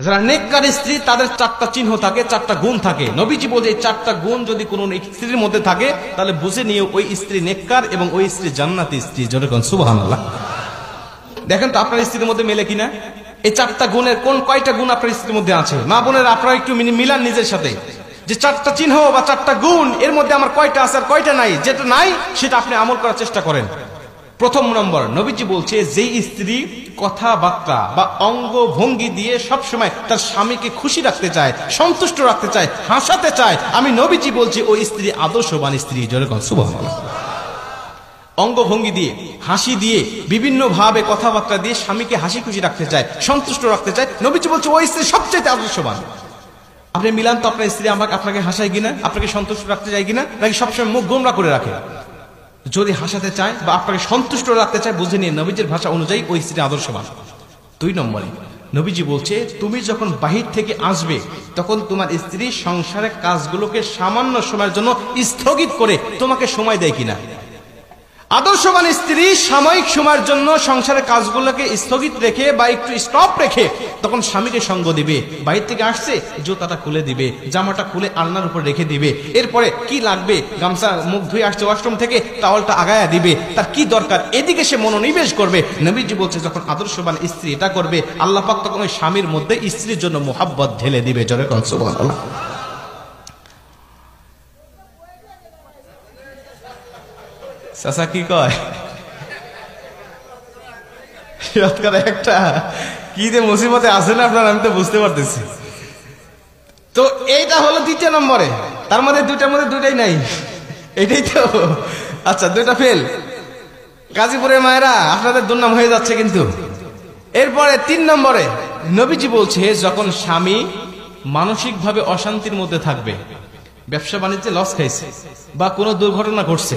যারা নেককার স্ত্রী তাদের চারটা চিহ্ন থাকে, চারটা গুণ থাকে। নবীজি বলে এই চারটা গুণ যদি কোনো স্ত্রীর মধ্যে থাকে তাহলে বুঝে নিয়ে ওই স্ত্রী নেককার এবং ওই স্ত্রী জান্নাতি স্ত্রী। যেরকম সুবহানাল্লাহ। দেখেন তো আপনার স্ত্রীর মধ্যে মেলে কিনা এই চারটা গুণের কয়টা গুণ আপনার স্ত্রীর মধ্যে আছে? মা বোনের আপনারা একটু মিলান নিজের সাথে, যে চারটা চিহ্ন বা চারটা গুণ এর মধ্যে আমার কয়টা আছে আর কয়টা নাই। যেটা নাই সেটা আপনি আমল করার চেষ্টা করেন। প্রথম নম্বর, নবীজি বলছে যেই স্ত্রী কথাবার্তা বা অঙ্গ ভঙ্গি দিয়ে সবসময় তার স্বামীকে খুশি রাখতে চায়, সন্তুষ্ট রাখতে চায়, হাসাতে চায়, আমি নবীজি বলছি ওই স্ত্রী আদর্শবান স্ত্রী। যেরকম সুবহানাল্লাহ। অঙ্গভঙ্গি দিয়ে, হাসি দিয়ে, বিভিন্ন ভাবে কথাবার্তা দিয়ে স্বামীকে হাসি খুশি রাখতে চায়, সন্তুষ্ট রাখতে চায়, নবীজি বলছে ওই স্ত্রী সবচেয়ে আদর্শবান। আপনি মিলান তো আপনার স্ত্রী আপনাকে হাসায় কিনা, আপনাকে সন্তুষ্ট রাখতে চায় কিনা, নাকি সবসময় মুখ গোমরা করে রাখে? যদি হাসাতে চায় বা আপনাকে সন্তুষ্ট রাখতে চায় বুঝে নিয়ে নবীজির ভাষা অনুযায়ী ওই স্ত্রী আদর্শবান। 2 নম্বরে নবীজি বলছে তুমি যখন বাহির থেকে আসবে তখন তোমার স্ত্রী সংসারের কাজগুলোকে সামান্য সময়ের জন্য স্থগিত করে তোমাকে সময় দেয় কিনা। আদর্শবান স্ত্রী সাময়িক সময়ের জন্য সংসারের কাজগুলোকে স্থগিত রেখে বা একটু স্টপ রেখে তখন স্বামীকে সঙ্গ দিবে। বাইরে থেকে আসছে জুতাটা খুলে দিবে, জামাটা খুলে আলনার উপর রেখে দিবে, এরপরে কি লাগবে গামছা মুখ ধুয়ে আসছে ওয়াশরুম থেকে টাওয়ালটা আগায়া দিবে, তার কি দরকার এদিকে সে মনোনিবেশ করবে। নবীজি বলছে যখন আদর্শবান স্ত্রী এটা করবে আল্লাহ পাক তখন ওই স্বামীর মধ্যে স্ত্রীর জন্য মোহাব্বত ঢেলে দিবে। জোরে কোন সুবহানাল্লাহ। চাচা কি কয় একটা কি যে মুসিবতে আছে না আপনার, আমি তো বুঝতে পারতেছি। তো এইটা হলো 2 নম্বরে, তার মধ্যে 2টার মধ্যে 2টাই নাই, এটাই তো। আচ্ছা 2টা ফেল। গাজীপুরের মায়েরা আপনাদের দুর্নাম হয়ে যাচ্ছে কিন্তু। এরপরে 3 নম্বরে নবীজি বলছে যখন স্বামী মানসিক ভাবে অশান্তির মধ্যে থাকবে, ব্যবসা বাণিজ্যে লস খাইছে বা কোনো দুর্ঘটনা ঘটছে,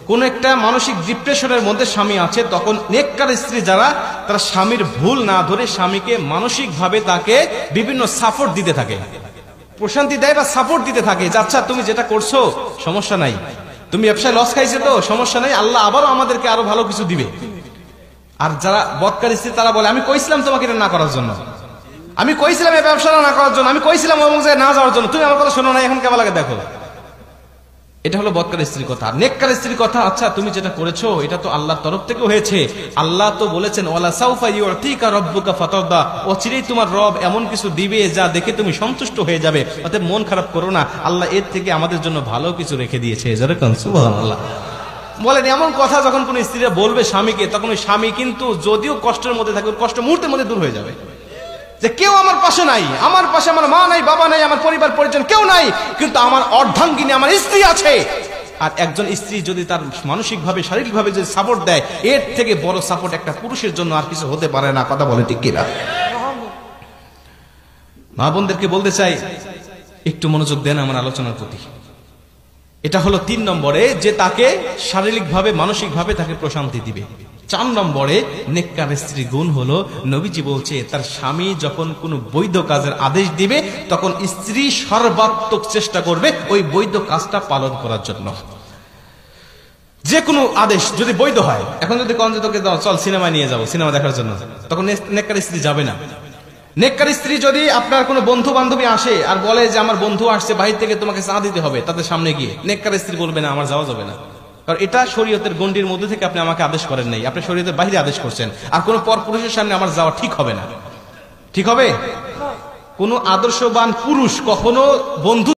কোন একটা মানসিক ডিপ্রেশনের মধ্যে স্বামী আছে, তখন নেককার স্ত্রী যারা তারা স্বামীর ভুল না ধরে স্বামীকে মানসিক ভাবে তাকে বিভিন্ন সাপোর্ট দিতে থাকে, প্রশান্তি দেয় বা সাপোর্ট দিতে থাকে যে আচ্ছা তুমি যেটা করছো সমস্যা নাই, তুমি ব্যবসায় লস খাইছে তো সমস্যা নাই, আল্লাহ আবারও আমাদেরকে আরো ভালো কিছু দিবে। আর যারা বদকার স্ত্রী তারা বলে আমি কইছিলাম তোমাকে এটা না করার জন্য, আমি কইছিলাম এই ব্যবসাটা না করার জন্য, আমি কইছিলাম অমুক জায়গায় না যাওয়ার জন্য, তুমি আমার কথা শোনো না, এখন কেমন লাগে দেখো। এটা হলো বদকার স্ত্রীর কথা। নেককার স্ত্রীর কথা আচ্ছা তুমি যেটা করেছো এটা তো আল্লাহর তরফ থেকে হয়েছে, আল্লাহ তো বলেছেন ওয়ালা সাউফা ইউতিকা রাব্বুকা ফাতারদা, অচিরেই তোমার রব এমন কিছু দিবে যা দেখে তুমি সন্তুষ্ট হয়ে যাবে, অতএব মন খারাপ করো না, আল্লাহ এর থেকে আমাদের জন্য ভালো কিছু রেখে দিয়েছে। যেরকম সুবহানাল্লাহ। বলেন এমন কথা যখন কোন স্ত্রীরা বলবে স্বামীকে, তখন ওই স্বামী কিন্তু যদিও কষ্টের মধ্যে থাকে কষ্ট মুহূর্তের মধ্যে দূর হয়ে যাবে, যে কেউ আমার পাশে নাই, আমার পাশে আমার মা নাই, বাবা নাই, আমার পরিবার পরিজন কেউ নাই, কিন্তু আমার অর্ধাঙ্গিনী আমার স্ত্রী আছে। আর একজন স্ত্রী যদি তার মানসিক ভাবে শারীরিক ভাবে যদি সাপোর্ট দেয়, এর থেকে বড় সাপোর্ট একটা পুরুষের জন্য আর কিছু হতে পারে না। কথা বলে ঠিক কিনা? মা বোনদেরকে বলতে চাই একটু মনোযোগ দেন আমার আলোচনার প্রতি। এটা হলো 3 নম্বরে যে তাকে শারীরিক ভাবে মানসিক ভাবে তাকে প্রশান্তি দিবে। 4 নম্বরে নেককার স্ত্রী গুণ হলো নবীজি বলছে তার স্বামী যখন কোনো বৈধ কাজের আদেশ দিবে তখন স্ত্রী সর্বাত্মক চেষ্টা করবে ওই বৈধ কাজটা পালন করার জন্য। যে কোনো আদেশ যদি বৈধ হয়, এখন যদি কোন তোকে চল সিনেমা নিয়ে যাবো সিনেমা দেখার জন্য, তখন নেককার স্ত্রী যাবে না। নেককার স্ত্রী যদি আপনার কোনো বন্ধু বান্ধবী আসে আর বলে যে আমার বন্ধু আসছে বাহির থেকে তোমাকে চা দিতে হবে, তাদের সামনে গিয়ে নেককার স্ত্রী বলবে না আমার যাওয়া যাবে না, কারণ এটা শরীয়তের গণ্ডির মধ্যে থেকে আপনি আমাকে আদেশ করেন নাই, আপনি শরীয়তের বাইরে আদেশ করছেন। আর কোন পরপুরুষের সামনে আমার যাওয়া ঠিক হবে না। ঠিক হবে? কোন আদর্শবান পুরুষ কখনো বন্ধু